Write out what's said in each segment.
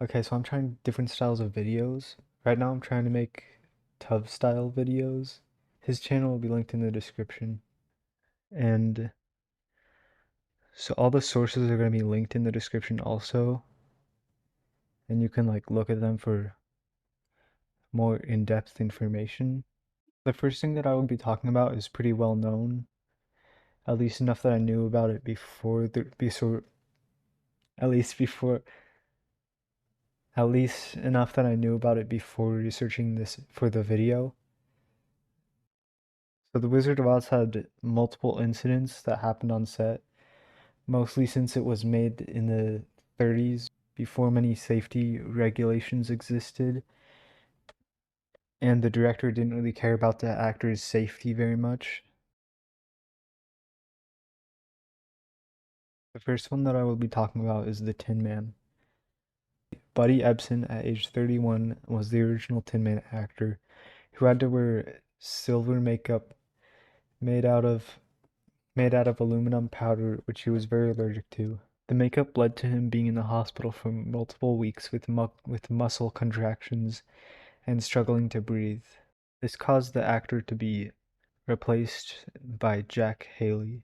Okay, so I'm trying different styles of videos. Right now I'm trying to make tub style videos. His channel will be linked in the description. And so all the sources are going to be linked in the description also. And you can like look at them for more in-depth information. The first thing that I will be talking about is pretty well known, at least enough that I knew about it at least before at least enough that I knew about it before researching this for the video. So the Wizard of Oz had multiple incidents that happened on set, mostly since it was made in the 30s before many safety regulations existed, and the director didn't really care about the actors' safety very much. The first one that I will be talking about is the Tin Man. Buddy Ebsen, at age 31, was the original Tin Man actor who had to wear silver makeup made out of made out of aluminum powder, which he was very allergic to. The makeup led to him being in the hospital for multiple weeks with muscle contractions and struggling to breathe. This caused the actor to be replaced by Jack Haley.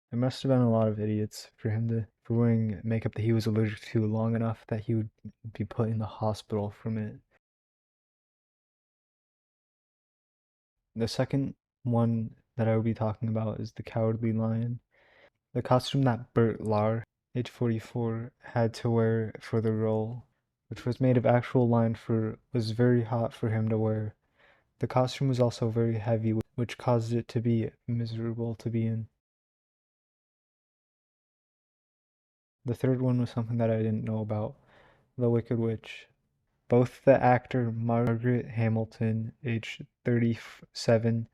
There must have been a lot of idiots for wearing makeup that he was allergic to long enough that he would be put in the hospital from it. The second one that I will be talking about is the Cowardly Lion. The costume that Bert Lahr, age 44, had to wear for the role, which was made of actual lion fur, was very hot for him to wear. The costume was also very heavy, which caused it to be miserable to be in. The third one was something that I didn't know about, The Wicked Witch. Both the actor Margaret Hamilton, age 37,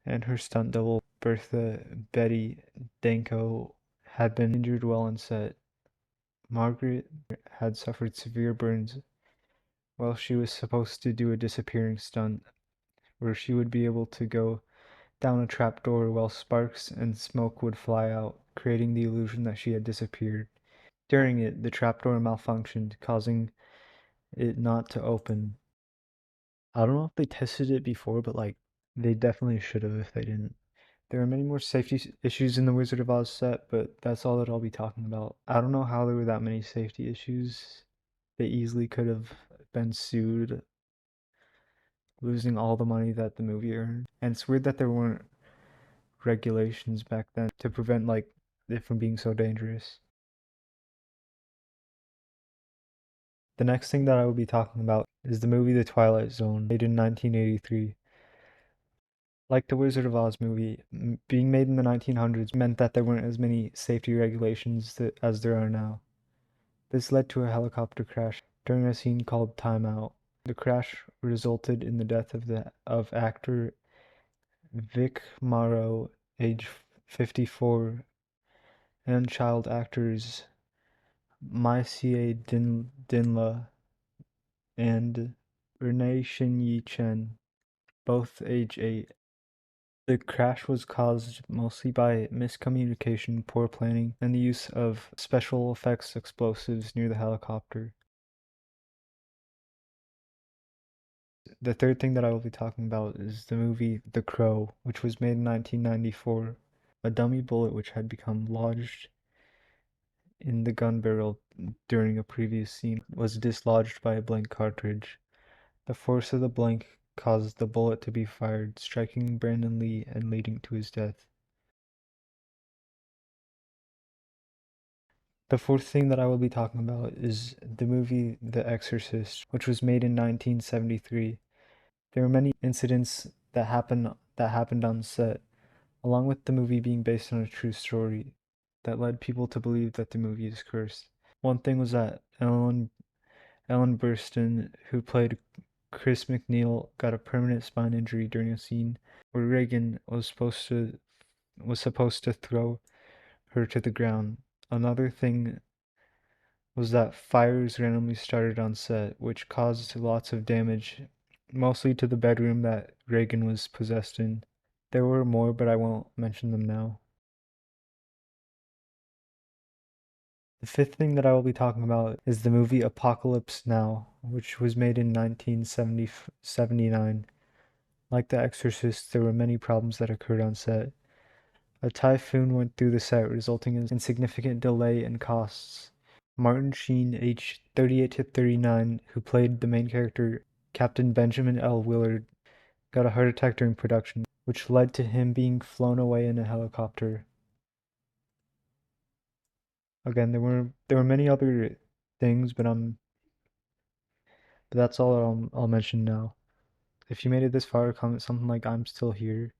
and her stunt double Bertha Betty Danko had been injured while on set. Margaret had suffered severe burns while she was supposed to do a disappearing stunt where she would be able to go down a trapdoor while sparks and smoke would fly out, creating the illusion that she had disappeared. During it, the trapdoor malfunctioned, causing it not to open. I don't know if they tested it before, but like they definitely should have if they didn't. There are many more safety issues in the Wizard of Oz set, but that's all that I'll be talking about. I don't know how there were that many safety issues. They easily could have been sued, losing all the money that the movie earned. And it's weird that there weren't regulations back then to prevent like it from being so dangerous. The next thing that I will be talking about is the movie The Twilight Zone, made in 1983. Like the Wizard of Oz movie, being made in the 1900s meant that there weren't as many safety regulations as there are now. This led to a helicopter crash during a scene called Time Out. The crash resulted in the death of actor Vic Morrow, age 54, and child actors Mai Dinla and Renee Shin-Yi Chen, both age 8. The crash was caused mostly by miscommunication, poor planning, and the use of special effects explosives near the helicopter. The third thing that I will be talking about is the movie The Crow, which was made in 1994. A dummy bullet which had become lodged in the gun barrel during a previous scene was dislodged by a blank cartridge. The force of the blank caused the bullet to be fired, striking Brandon Lee and leading to his death. The fourth thing that I will be talking about is the movie The Exorcist, which was made in 1973. There were many incidents that happened on set, along with the movie being based on a true story, that led people to believe that the movie is cursed. One thing was that Ellen Burstyn, who played Chris McNeil, got a permanent spine injury during a scene where Reagan was supposed to throw her to the ground. Another thing was that fires randomly started on set, which caused lots of damage, mostly to the bedroom that Reagan was possessed in. There were more, but I won't mention them now. The fifth thing that I will be talking about is the movie Apocalypse Now, which was made in 1979. Like The Exorcist, there were many problems that occurred on set. A typhoon went through the set, resulting in significant delay and costs. Martin Sheen, aged 38 to 39, who played the main character, Captain Benjamin L. Willard, got a heart attack during production, which led to him being flown away in a helicopter. Again, there were many other things, but that's all I'll mention now. If you made it this far, comment something like "I'm still here."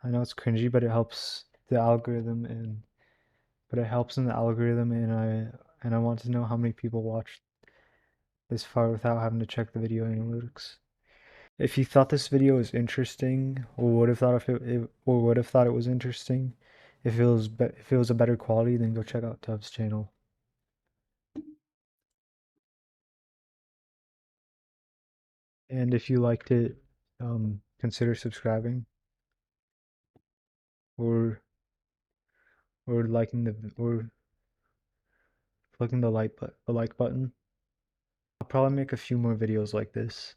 I know it's cringy, but it helps the algorithm, and but it helps in the algorithm, and I want to know how many people watched this far without having to check the video analytics. If you thought this video was interesting, or would have thought or would have thought it was interesting, if it was a better quality, then go check out Tubbs' channel. And if you liked it, consider subscribing or liking or clicking the like button. I'll probably make a few more videos like this.